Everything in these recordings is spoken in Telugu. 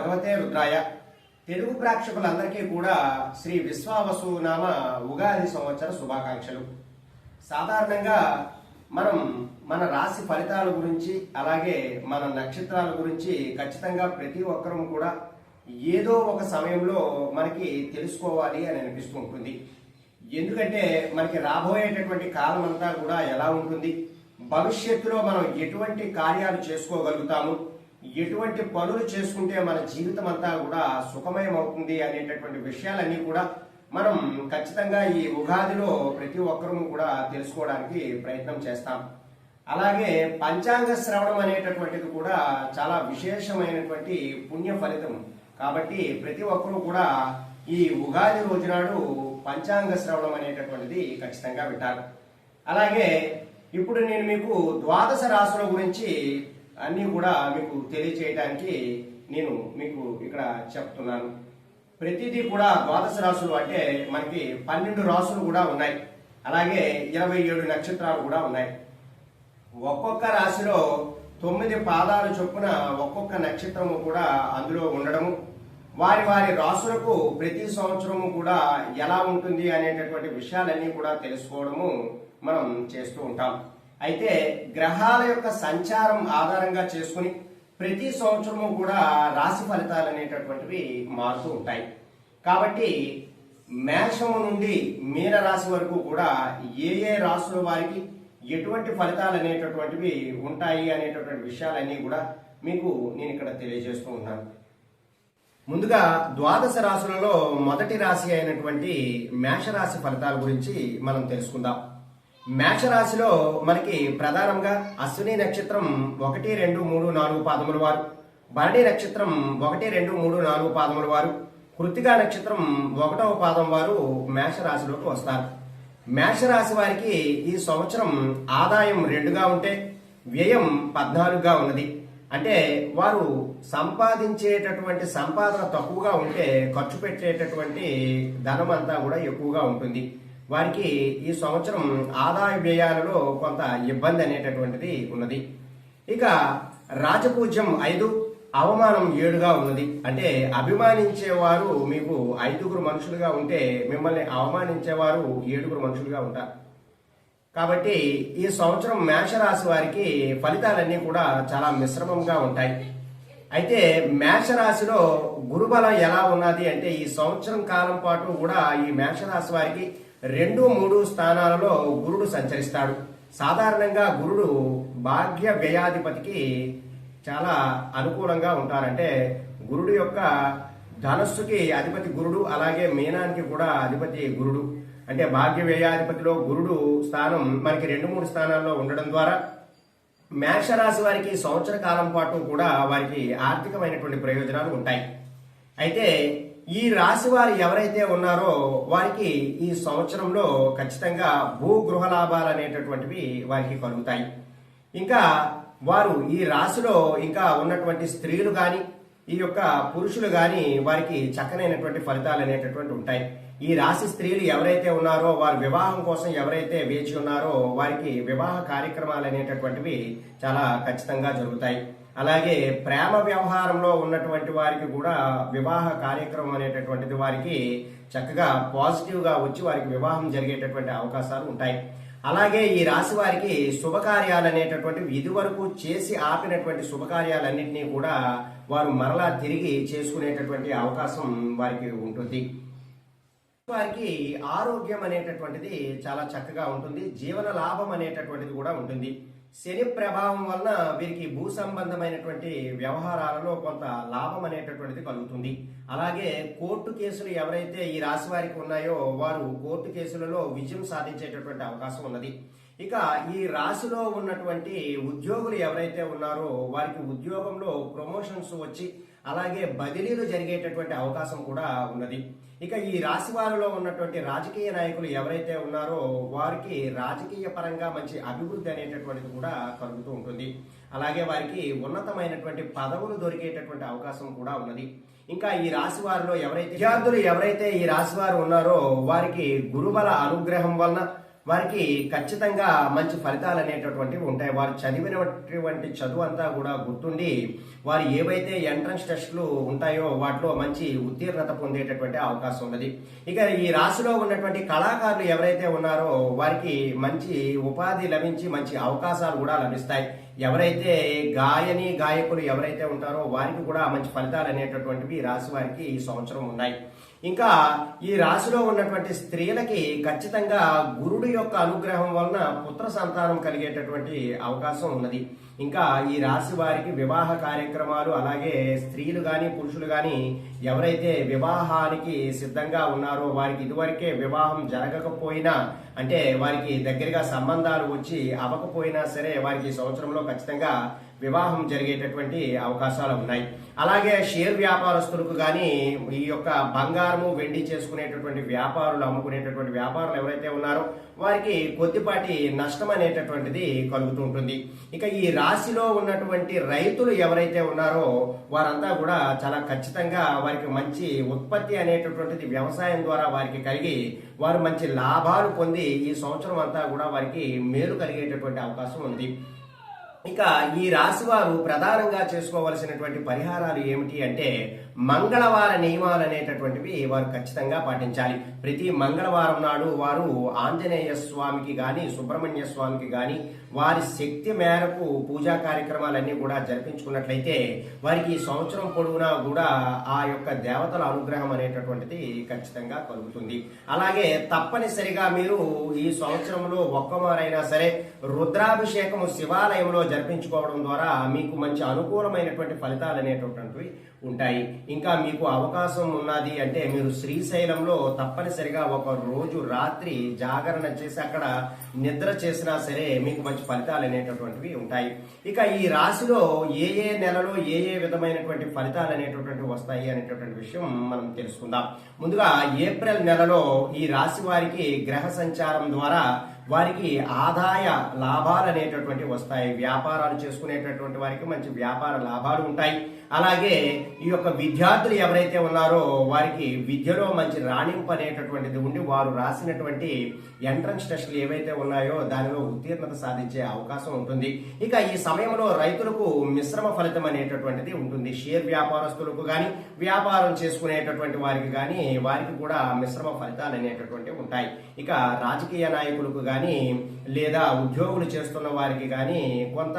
భగవతే రుద్రాయ. తెలుగు ప్రేక్షకులందరికీ కూడా శ్రీ విశ్వావసునామ ఉగాది సంవత్సర శుభాకాంక్షలు. సాధారణంగా మనం మన రాశి ఫలితాల గురించి అలాగే మన నక్షత్రాల గురించి ఖచ్చితంగా ప్రతి ఒక్కరూ కూడా ఏదో ఒక సమయంలో మనకి తెలుసుకోవాలి అని అనిపిస్తూ ఉంటుంది. ఎందుకంటే మనకి రాబోయేటటువంటి కాలం అంతా కూడా ఎలా ఉంటుంది, భవిష్యత్తులో మనం ఎటువంటి కార్యాలు చేసుకోగలుగుతాము, ఎటువంటి పనులు చేసుకుంటే మన జీవితం అంతా కూడా సుఖమయం అవుతుంది అనేటటువంటి విషయాలన్నీ కూడా మనం ఖచ్చితంగా ఈ ఉగాదిలో ప్రతి ఒక్కరూ కూడా తెలుసుకోవడానికి ప్రయత్నం చేస్తాం. అలాగే పంచాంగ శ్రవణం అనేటటువంటిది కూడా చాలా విశేషమైనటువంటి పుణ్య ఫలితం. కాబట్టి ప్రతి ఒక్కరూ కూడా ఈ ఉగాది రోజు నాడు పంచాంగ శ్రవణం అనేటటువంటిది ఖచ్చితంగా వింటారు. అలాగే ఇప్పుడు నేను మీకు ద్వాదశ రాశుల గురించి అన్నీ కూడా మీకు తెలియచేయడానికి నేను మీకు ఇక్కడ చెప్తున్నాను. ప్రతిదీ కూడా ద్వాదశ రాశులు అంటే మనకి 12 రాశులు కూడా ఉన్నాయి. అలాగే 27 నక్షత్రాలు కూడా ఉన్నాయి. ఒక్కొక్క రాశిలో 9 పాదాలు చొప్పున ఒక్కొక్క నక్షత్రము కూడా అందులో ఉండడము, వారి వారి రాశులకు ప్రతి సంవత్సరము కూడా ఎలా ఉంటుంది అనేటటువంటి విషయాలన్నీ కూడా తెలుసుకోవడము మనం చేస్తూ ఉంటాం. అయితే గ్రహాల యొక్క సంచారం ఆధారంగా చేసుకుని ప్రతి సంవత్సరము కూడా రాశి ఫలితాలు అనేటటువంటివి మారుతూ ఉంటాయి. కాబట్టి మేషము నుండి మీన రాశి వరకు కూడా ఏ రాశుల వారికి ఎటువంటి ఫలితాలు అనేటటువంటివి ఉంటాయి అనేటటువంటి విషయాలన్నీ కూడా మీకు నేను ఇక్కడ తెలియజేస్తూ ఉన్నాను. ముందుగా ద్వాదశ రాశులలో మొదటి రాశి అయినటువంటి మేషరాశి ఫలితాల గురించి మనం తెలుసుకుందాం. మేషరాశిలో మనకి ప్రధానంగా అశ్విని నక్షత్రం 1, 2, 3, 4 పాదముల వారు, భరణి నక్షత్రం 1, 2, 3, 4 పాదముల వారు, కృత్తికా నక్షత్రం 1వ పాదం వారు మేషరాశిలోకి వస్తారు. మేషరాశి వారికి ఈ సంవత్సరం ఆదాయం 2గా ఉంటే వ్యయం 14గా ఉన్నది. అంటే వారు సంపాదించేటటువంటి సంపాదన తక్కువగా ఉంటే ఖర్చు పెట్టేటటువంటి ధనం అంతా కూడా ఎక్కువగా ఉంటుంది. వారికి ఈ సంవత్సరం ఆదాయ వ్యయాలలో కొంత ఇబ్బంది అనేటటువంటిది ఉన్నది. ఇక రాజపూజ్యం 5, అవమానం 7గా ఉన్నది. అంటే అభిమానించేవారు మీకు 5గురు మనుషులుగా ఉంటే మిమ్మల్ని అవమానించేవారు 7గురు మనుషులుగా ఉంటారు. కాబట్టి ఈ సంవత్సరం మేషరాశి వారికి ఫలితాలన్నీ కూడా చాలా మిశ్రమంగా ఉంటాయి. అయితే మేషరాశిలో గురుబలం ఎలా ఉన్నది అంటే ఈ సంవత్సరం కాలం పాటు కూడా ఈ మేషరాశి వారికి 2, 3 స్థానాలలో గురుడు సంచరిస్తాడు. సాధారణంగా గురుడు భాగ్య వ్యయాధిపతికి చాలా అనుకూలంగా ఉంటారంటే గురుడు యొక్క ధనస్సుకి అధిపతి గురుడు, అలాగే మీనానికి కూడా అధిపతి గురుడు. అంటే భాగ్య వ్యయాధిపతిలో గురుడు స్థానం మనకి 2, 3 స్థానాల్లో ఉండడం ద్వారా మేషరాశి వారికి సంవత్సర కాలం పాటు కూడా వారికి ఆర్థికమైనటువంటి ప్రయోజనాలు ఉంటాయి. అయితే ఈ రాశి వారు ఎవరైతే ఉన్నారో వారికి ఈ సంవత్సరంలో ఖచ్చితంగా భూగృహ లాభాలు అనేటటువంటివి వారికి కలుగుతాయి. ఇంకా వారు ఈ రాశిలో ఇంకా ఉన్నటువంటి స్త్రీలు కానీ ఈ యొక్క పురుషులు కానీ వారికి చక్కనైనటువంటి ఫలితాలు అనేటటువంటి ఉంటాయి. ఈ రాశి స్త్రీలు ఎవరైతే ఉన్నారో వారు వివాహం కోసం ఎవరైతే వేచి ఉన్నారో వారికి వివాహ కార్యక్రమాలు అనేటటువంటివి చాలా ఖచ్చితంగా జరుగుతాయి. అలాగే ప్రేమ వ్యవహారంలో ఉన్నటువంటి వారికి కూడా వివాహ కార్యక్రమం అనేటటువంటిది వారికి చక్కగా పాజిటివ్గా వచ్చి వారికి వివాహం జరిగేటటువంటి అవకాశాలు ఉంటాయి. అలాగే ఈ రాశి వారికి శుభకార్యాలు అనేటటువంటివి ఇదివరకు చేసి ఆపినటువంటి శుభకార్యాలన్నింటినీ కూడా వారు మరలా తిరిగి చేసుకునేటటువంటి అవకాశం వారికి ఉంటుంది. వారికి ఆరోగ్యం అనేటటువంటిది చాలా చక్కగా ఉంటుంది. జీవన లాభం అనేటటువంటిది కూడా ఉంటుంది. శని ప్రభావం వలన వీరికి భూ సంబంధమైనటువంటి వ్యవహారాలలో కొంత లాభం అనేటటువంటిది కలుగుతుంది. అలాగే కోర్టు కేసులు ఎవరైతే ఈ రాశి వారికి ఉన్నాయో వారు కోర్టు కేసులలో విజయం సాధించేటటువంటి అవకాశం ఉన్నది. ఇక ఈ రాశిలో ఉన్నటువంటి ఉద్యోగులు ఎవరైతే ఉన్నారో వారికి ఉద్యోగంలో ప్రమోషన్స్ వచ్చి అలాగే బదిలీలు జరిగేటటువంటి అవకాశం కూడా ఉన్నది. ఇక ఈ రాశి వారిలో ఉన్నటువంటి రాజకీయ నాయకులు ఎవరైతే ఉన్నారో వారికి రాజకీయ పరంగా మంచి అభివృద్ధి అనేటటువంటిది కూడా కలుగుతూ ఉంటుంది. అలాగే వారికి ఉన్నతమైనటువంటి పదవులు దొరికేటటువంటి అవకాశం కూడా ఉన్నది. ఇంకా ఈ రాశి వారిలో విద్యార్థులు ఎవరైతే ఈ రాశి వారు ఉన్నారో వారికి గురుబల అనుగ్రహం వలన వారికి ఖచ్చితంగా మంచి ఫలితాలు అనేటటువంటివి ఉంటాయి. వారు చదివినటువంటి చదువు అంతా కూడా గుర్తుండి వారు ఏవైతే ఎంట్రన్స్ టెస్టులు ఉంటాయో వాటిలో మంచి ఉత్తీర్ణత పొందేటటువంటి అవకాశం ఉన్నది. ఇక ఈ రాశిలో ఉన్నటువంటి కళాకారులు ఎవరైతే ఉన్నారో వారికి మంచి ఉపాధి లభించి మంచి అవకాశాలు కూడా లభిస్తాయి. ఎవరైతే గాయకులు ఎవరైతే ఉంటారో వారికి కూడా మంచి ఫలితాలు అనేటటువంటివి ఈ రాశి వారికి ఈ సంవత్సరం ఉన్నాయి. ఇంకా ఈ రాశిలో ఉన్నటువంటి స్త్రీలకి ఖచ్చితంగా గురుడు యొక్క అనుగ్రహం వలన పుత్ర సంతానం కలిగేటటువంటి అవకాశం ఉన్నది. ఇంకా ఈ రాశి వారికి వివాహ కార్యక్రమాలు, అలాగే స్త్రీలు గాని పురుషులు గాని ఎవరైతే వివాహానికి సిద్ధంగా ఉన్నారో వారికి ఇదివరకే వివాహం జరగకపోయినా, అంటే వారికి దగ్గరగా సంబంధాలు వచ్చి అవ్వకపోయినా సరే వారికి ఈ సంవత్సరంలో ఖచ్చితంగా వివాహం జరిగేటటువంటి అవకాశాలు ఉన్నాయి. అలాగే షేర్ వ్యాపారస్తులకు కానీ ఈ యొక్క బంగారము వెండి చేసుకునేటటువంటి వ్యాపారులు, అమ్ముకునేటటువంటి వ్యాపారులు ఎవరైతే ఉన్నారో వారికి కొద్దిపాటి నష్టం అనేటటువంటిది కలుగుతుంటుంది. ఇక ఈ రాశిలో ఉన్నటువంటి రైతులు ఎవరైతే ఉన్నారో వారంతా కూడా చాలా ఖచ్చితంగా వారికి మంచి ఉత్పత్తి అనేటటువంటిది వ్యవసాయం ద్వారా వారికి కలిగి వారు మంచి లాభాలు పొంది ఈ సంవత్సరం అంతా కూడా వారికి మేలు కలిగేటటువంటి అవకాశం ఉంది. ఇక ఈ రాశి వారు ప్రధానంగా చేసుకోవలసినటువంటి పరిహారాలు ఏమిటి అంటే మంగళవార నియమాలు అనేటటువంటివి వారు ఖచ్చితంగా పాటించాలి. ప్రతి మంగళవారం నాడు వారు ఆంజనేయ స్వామికి గాని సుబ్రహ్మణ్య స్వామికి గాని వారి శక్తి మేరకు పూజా కార్యక్రమాలన్నీ కూడా జరిపించుకున్నట్లయితే వారికి ఈ సంవత్సరం పొడవునా కూడా ఆ యొక్క దేవతల అనుగ్రహం అనేటటువంటిది ఖచ్చితంగా కలుగుతుంది. అలాగే తప్పనిసరిగా మీరు ఈ సంవత్సరంలో ఒక్కమారైనా సరే రుద్రాభిషేకము శివాలయంలో జరిపించుకోవడం ద్వారా మీకు మంచి అనుకూలమైనటువంటి ఫలితాలు అనేటటువంటివి ఉంటాయి. ఇంకా మీకు అవకాశం ఉన్నది అంటే మీరు శ్రీశైలంలో తప్పనిసరిగా ఒక రోజు రాత్రి జాగరణ చేసి అక్కడ నిద్ర చేసినా సరే మీకు మంచి ఫలితాలు అనేటటువంటివి ఉంటాయి. ఇక ఈ రాశిలో ఏ ఏ నెలలో ఏ ఏ విధమైనటువంటి ఫలితాలు అనేటటువంటివి వస్తాయి అనేటటువంటి విషయం మనం తెలుసుకుందాం. ముందుగా ఏప్రిల్ నెలలో ఈ రాశి వారికి గ్రహ సంచారం ద్వారా వారికి ఆదాయ లాభాలు అనేటటువంటి వస్తాయి. వ్యాపారాలు చేసుకునేటటువంటి వారికి మంచి వ్యాపార లాభాలు ఉంటాయి. అలాగే ఈ యొక్క విద్యార్థులు ఎవరైతే ఉన్నారో వారికి విద్యలో మంచి రాణింపు అనేటటువంటిది ఉండి వారు రాసినటువంటి ఎంట్రన్స్ టెస్టులు ఏవైతే ఉన్నాయో దానిలో ఉత్తీర్ణత సాధించే అవకాశం ఉంటుంది. ఇక ఈ సమయంలో రైతులకు మిశ్రమ ఫలితం అనేటటువంటిది ఉంటుంది. షేర్ వ్యాపారస్తులకు కానీ వ్యాపారం చేసుకునేటటువంటి వారికి కానీ వారికి కూడా మిశ్రమ ఫలితాలు అనేటటువంటివి ఉంటాయి. ఇక రాజకీయ నాయకులకు కానీ లేదా ఉద్యోగులు చేస్తున్న వారికి కానీ కొంత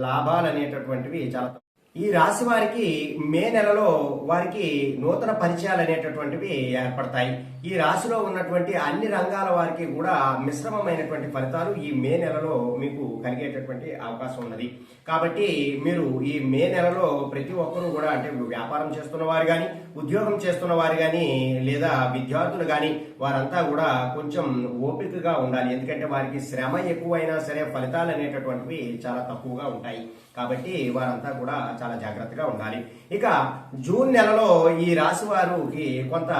లాభాలు అనేటటువంటివి చాలా. ఈ రాశి వారికి మే నెలలో వారికి నూతన పరిచయాలు అనేటటువంటివి ఏర్పడతాయి. ఈ రాశిలో ఉన్నటువంటి అన్ని రంగాల వారికి కూడా మిశ్రమమైనటువంటి ఫలితాలు ఈ మే నెలలో మీకు కలిగేటటువంటి అవకాశం ఉన్నది. కాబట్టి మీరు ఈ మే నెలలో ప్రతి ఒక్కరూ కూడా, అంటే వ్యాపారం చేస్తున్న వారు కానీ ఉద్యోగం చేస్తున్న వారు కానీ లేదా విద్యార్థులు కానీ వారంతా కూడా కొంచెం ఓపికగా ఉండాలి. ఎందుకంటే వారికి శ్రమ ఎక్కువైనా సరే ఫలితాలు అనేటటువంటివి చాలా తక్కువగా ఉంటాయి. కాబట్టి వారంతా కూడా చాలా జాగ్రత్తగా ఉండాలి. ఇక జూన్ నెలలో ఈ రాశి వారికి కొంత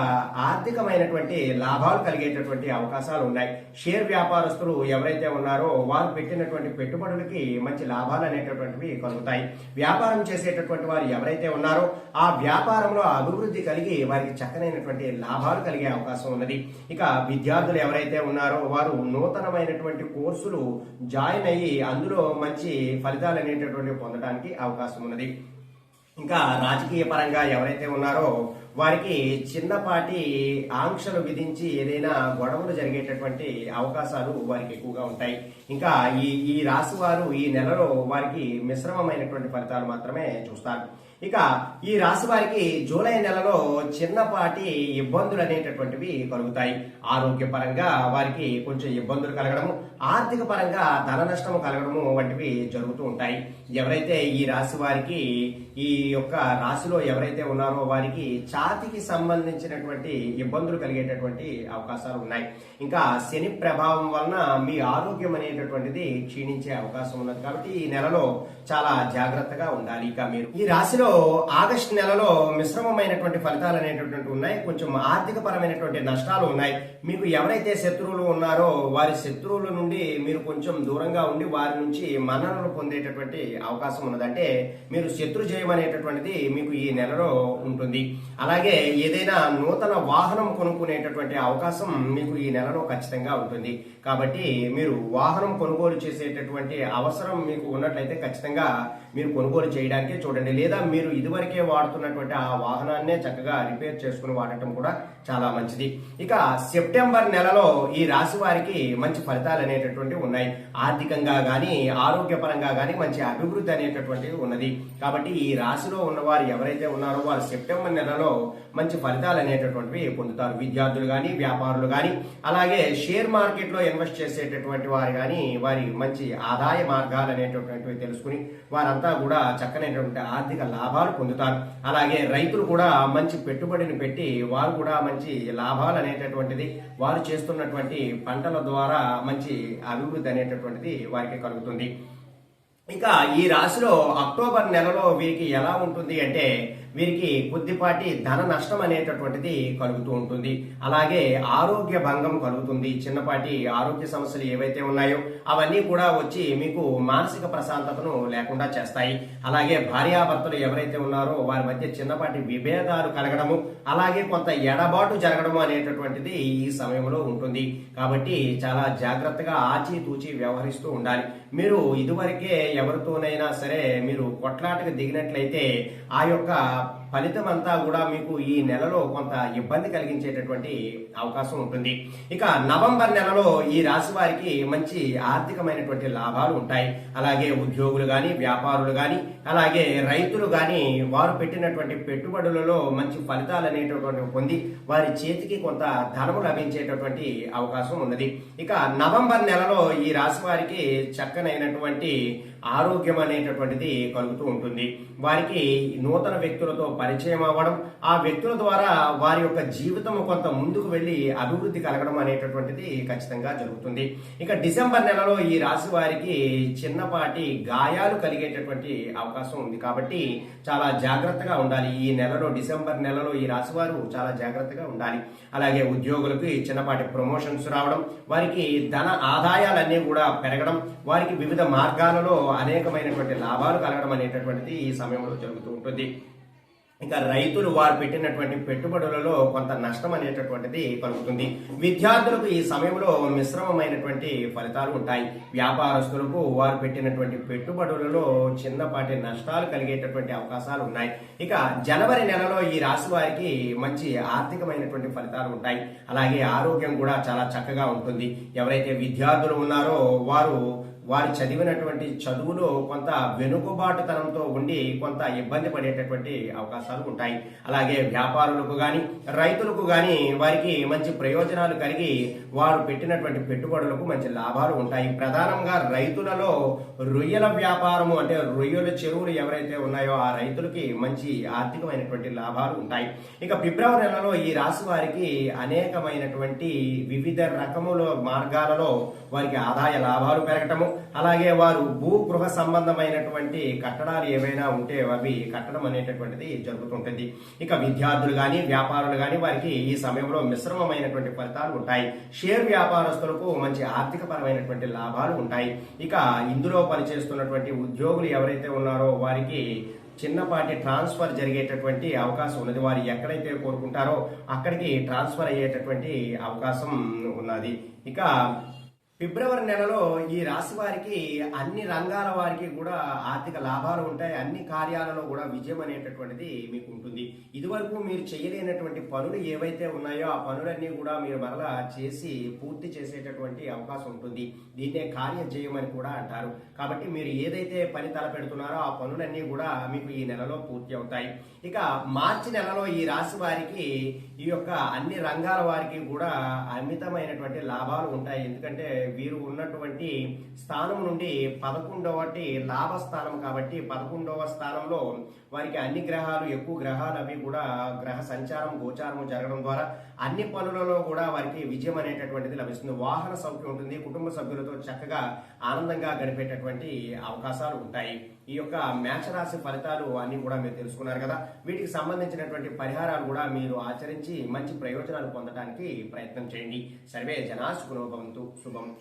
ఆర్థికమైనటువంటి లాభాలు కలిగేటటువంటి అవకాశాలు ఉన్నాయి. షేర్ వ్యాపారస్తులు ఎవరైతే ఉన్నారో వారు పెట్టినటువంటి పెట్టుబడులకి మంచి లాభాలు అనేటటువంటివి కలుగుతాయి. వ్యాపారం చేసేటటువంటి వారు ఎవరైతే ఉన్నారో ఆ వ్యాపారంలో అభివృద్ధి కలిగి వారికి చక్కనైనటువంటి లాభాలు కలిగే అవకాశం ఉన్నది. ఇక విద్యార్థులు ఎవరైతే ఉన్నారో వారు నూతనమైనటువంటి కోర్సులు జాయిన్ అయ్యి అందులో మంచి ఫలితాలు అనేటటువంటి పొందడానికి అవకాశం ఉన్నది. ఇంకా రాజకీయ పరంగా ఎవరైతే ఉన్నారో వారికి చిన్నపాటి ఆంక్షలు విధించి ఏదైనా గొడవలు జరిగేటటువంటి అవకాశాలు వారికి ఎక్కువగా ఉంటాయి. ఇంకా ఈ రాశి వారు ఈ నెలలో వారికి మిశ్రమమైనటువంటి ఫలితాలు మాత్రమే చూస్తారు. ఇక ఈ రాశి వారికి జూలై నెలలో చిన్నపాటి ఇబ్బందులు అనేటటువంటివి కలుగుతాయి. ఆరోగ్యపరంగా వారికి కొంచెం ఇబ్బందులు కలగడము, ఆర్థిక పరంగా ధన నష్టము కలగడము వంటివి జరుగుతూ ఉంటాయి. ఎవరైతే ఈ రాశి వారికి ఈ యొక్క రాశిలో ఎవరైతే ఉన్నారో వారికి ఛాతికి సంబంధించినటువంటి ఇబ్బందులు కలిగేటటువంటి అవకాశాలు ఉన్నాయి. ఇంకా శని ప్రభావం వలన మీ ఆరోగ్యం అనేటటువంటిది క్షీణించే అవకాశం ఉన్నది. కాబట్టి ఈ నెలలో చాలా జాగ్రత్తగా ఉండాలి. ఇక మీరు ఈ రాశిలో రాశిలో ఆగస్టు నెలలో మిశ్రమమైనటువంటి ఫలితాలు అనేటటువంటి ఉన్నాయి. కొంచెం ఆర్థిక పరమైనటువంటి నష్టాలు ఉన్నాయి. మీకు ఎవరైతే శత్రువులు ఉన్నారో వారి శత్రువుల నుండి మీరు కొంచెం దూరంగా ఉండి వారి నుంచి మన్ననలు పొందేటటువంటి అవకాశం ఉన్నది. అంటే మీరు శత్రు జయం అనేటటువంటిది మీకు ఈ నెలలో ఉంటుంది. అలాగే ఏదైనా నూతన వాహనం కొనుక్కునేటటువంటి అవకాశం మీకు ఈ నెలలో ఖచ్చితంగా ఉంటుంది. కాబట్టి మీరు వాహనం కొనుగోలు చేసేటటువంటి అవసరం మీకు ఉన్నట్లయితే ఖచ్చితంగా మీరు కొనుగోలు చేయడానికే చూడండి. లేదా మీరు ఇదివరకే వాడుతున్నటువంటి ఆ వాహనాన్నే చక్కగా రిపేర్ చేసుకుని వాడటం కూడా చాలా మంచిది. ఇక సెప్టెంబర్ నెలలో ఈ రాశి వారికి మంచి ఫలితాలు అనేటటువంటివి ఉన్నాయి. ఆర్థికంగా గాని ఆరోగ్యపరంగా గాని మంచి అభివృద్ధి అనేటటువంటివి ఉన్నది. కాబట్టి ఈ రాశిలో ఉన్నవారు ఎవరైతే ఉన్నారో వారు సెప్టెంబర్ నెలలో మంచి ఫలితాలు అనేటటువంటివి పొందుతారు. విద్యార్థులు గాని వ్యాపారులు గాని అలాగే షేర్ మార్కెట్ లో ఇన్వెస్ట్ చేసేటటువంటి వారు గాని వారి మంచి ఆదాయ మార్గాలు అనేటటువంటివి తెలుసుకుని వారంతా కూడా చక్కనైనటువంటి ఆర్థిక లాభాలు పొందుతారు. అలాగే రైతులు కూడా మంచి పెట్టుబడిని పెట్టి వారు కూడా మంచి లాభాలు అనేటటువంటిది వారు చేస్తున్నటువంటి పంటల ద్వారా మంచి అభివృద్ధి అనేటటువంటిది వారికి కలుగుతుంది. ఇక ఈ రాశిలో అక్టోబర్ నెలలో వీరికి ఎలా ఉంటుంది అంటే వీరికి కొద్దిపాటి ధన నష్టం అనేటటువంటిది కలుగుతూ ఉంటుంది. అలాగే ఆరోగ్య భంగం కలుగుతుంది. చిన్నపాటి ఆరోగ్య సమస్యలు ఏవైతే ఉన్నాయో అవన్నీ కూడా వచ్చి మీకు మానసిక ప్రశాంతతను లేకుండా చేస్తాయి. అలాగే భార్యాభర్తలు ఎవరైతే ఉన్నారో వారి మధ్య చిన్నపాటి విభేదాలు కలగడము అలాగే కొంత ఎడబాటు జరగడము అనేటటువంటిది ఈ సమయంలో ఉంటుంది. కాబట్టి చాలా జాగ్రత్తగా ఆచితూచి వ్యవహరిస్తూ ఉండాలి. మీరు ఇదివరకే ఎవరితోనైనా సరే మీరు కొట్లాటకు దిగినట్లయితే ఆ యొక్క ఫలితం అంతా కూడా మీకు ఈ నెలలో కొంత ఇబ్బంది కలిగించేటటువంటి అవకాశం ఉంటుంది. ఇక నవంబర్ నెలలో ఈ రాశి వారికి మంచి ఆర్థికమైనటువంటి లాభాలు ఉంటాయి. అలాగే ఉద్యోగులు గాని వ్యాపారులు గాని అలాగే రైతులు గాని వారు పెట్టినటువంటి పెట్టుబడులలో మంచి ఫలితాలు అనేటటువంటి పొంది వారి చేతికి కొంత ధనము లభించేటటువంటి అవకాశం ఉన్నది. ఇక నవంబర్ నెలలో ఈ రాశి వారికి చక్కనైనటువంటి ఆరోగ్యం అనేటటువంటిది కలుగుతూ ఉంటుంది. వారికి నూతన వ్యక్తులతో పరిచయం అవ్వడం ఆ వ్యక్తుల ద్వారా వారి యొక్క జీవితం కొంత ముందుకు వెళ్లి అభివృద్ధి కలగడం అనేటటువంటిది ఖచ్చితంగా జరుగుతుంది. ఇక డిసెంబర్ నెలలో ఈ రాశి వారికి చిన్నపాటి గాయాలు కలిగేటటువంటి అవకాశం ఉంది. కాబట్టి చాలా జాగ్రత్తగా ఉండాలి. ఈ నెలలో డిసెంబర్ నెలలో ఈ రాశి వారు చాలా జాగ్రత్తగా ఉండాలి. అలాగే ఉద్యోగులకు చిన్నపాటి ప్రమోషన్స్ రావడం వారికి ధన ఆదాయాలన్నీ కూడా పెరగడం వారికి వివిధ మార్గాలలో అనేకమైనటువంటి లాభాలు కలగడం అనేటటువంటిది ఈ సమయంలో జరుగుతూ ఉంటుంది. ఇక రైతులు వారు పెట్టినటువంటి పెట్టుబడులలో కొంత నష్టం అనేటటువంటిది కలుగుతుంది. విద్యార్థులకు ఈ సమయంలో మిశ్రమమైనటువంటి ఫలితాలు ఉంటాయి. వ్యాపారస్తులకు వారు పెట్టినటువంటి పెట్టుబడులలో చిన్నపాటి నష్టాలు కలిగేటటువంటి అవకాశాలు ఉన్నాయి. ఇక జనవరి నెలలో ఈ రాశి వారికి మంచి ఆర్థికమైనటువంటి ఫలితాలు ఉంటాయి. అలాగే ఆరోగ్యం కూడా చాలా చక్కగా ఉంటుంది. ఎవరైతే విద్యార్థులు ఉన్నారో వారు చదివినటువంటి చదువులో కొంత వెనుకబాటుతనంతో ఉండి కొంత ఇబ్బంది పడేటటువంటి అవకాశాలు ఉంటాయి. అలాగే వ్యాపారులకు గాని రైతులకు గాని వారికి మంచి ప్రయోజనాలు కలిగి వారు పెట్టినటువంటి పెట్టుబడులకు మంచి లాభాలు ఉంటాయి. ప్రధానంగా రైతులలో రొయ్యల వ్యాపారము అంటే రొయ్యల చెరువులు ఎవరైతే ఉన్నాయో ఆ రైతులకి మంచి ఆర్థికమైనటువంటి లాభాలు ఉంటాయి. ఇక ఫిబ్రవరి నెలలో ఈ రాశి వారికి అనేకమైనటువంటి వివిధ రకముల మార్గాలలో వారికి ఆదాయ లాభాలు పెరగటము అలాగే వారు భూగృహ సంబంధమైనటువంటి కట్టడాలు ఏవైనా ఉంటే అవి కట్టడం అనేటటువంటిది జరుగుతుంటుంది. ఇక విద్యార్థులు గాని వ్యాపారులు గాని వారికి ఈ సమయంలో మిశ్రమమైనటువంటి ఫలితాలు ఉంటాయి. షేర్ వ్యాపారస్తులకు మంచి ఆర్థిక పరమైనటువంటి లాభాలు ఉంటాయి. ఇక ఇందులో పనిచేస్తున్నటువంటి ఉద్యోగులు ఎవరైతే ఉన్నారో వారికి చిన్నపాటి ట్రాన్స్ఫర్ జరిగేటటువంటి అవకాశం ఉన్నది. వారు ఎక్కడైతే కోరుకుంటారో అక్కడికి ట్రాన్స్ఫర్ అయ్యేటటువంటి అవకాశం ఉన్నది. ఇక ఫిబ్రవరి నెలలో ఈ రాశి వారికి అన్ని రంగాల వారికి కూడా ఆర్థిక లాభాలు ఉంటాయి. అన్ని కార్యాలలో కూడా విజయం అనేటటువంటిది మీకు ఉంటుంది. ఇదివరకు మీరు చేయలేనటువంటి పనులు ఏవైతే ఉన్నాయో ఆ పనులన్నీ కూడా మీరు మరలా చేసి పూర్తి చేసేటటువంటి అవకాశం ఉంటుంది. దీన్నే కార్యజయం అని కూడా అంటారు. కాబట్టి మీరు ఏదైతే పని తలపెడుతున్నారో ఆ పనులన్నీ కూడా మీకు ఈ నెలలో పూర్తి అవుతాయి. ఇక మార్చి నెలలో ఈ రాశి వారికి ఈ యొక్క అన్ని రంగాల వారికి కూడా అమితమైనటువంటి లాభాలు ఉంటాయి. ఎందుకంటే వీరు ఉన్నటువంటి స్థానం నుండి 11వ లాభ స్థానం కాబట్టి 11వ స్థానంలో వారికి అన్ని గ్రహాలు ఎక్కువ గ్రహాలు అవి కూడా గ్రహ సంచారం గోచారం జరగడం ద్వారా అన్ని పనులలో కూడా వారికి విజయం అనేటటువంటిది లభిస్తుంది. వాహన సౌఖ్యం ఉంటుంది. కుటుంబ సభ్యులతో చక్కగా ఆనందంగా గడిపేటటువంటి అవకాశాలు ఉంటాయి. ఈ యొక్క మేషరాశి ఫలితాలు అన్ని కూడా మీరు తెలుసుకున్నారు కదా. వీటికి సంబంధించినటువంటి పరిహారాలు కూడా మీరు ఆచరించి మంచి ప్రయోజనాలు పొందడానికి ప్రయత్నం చేయండి. సర్వే జనా సుఖినో భవంతు. శుభం.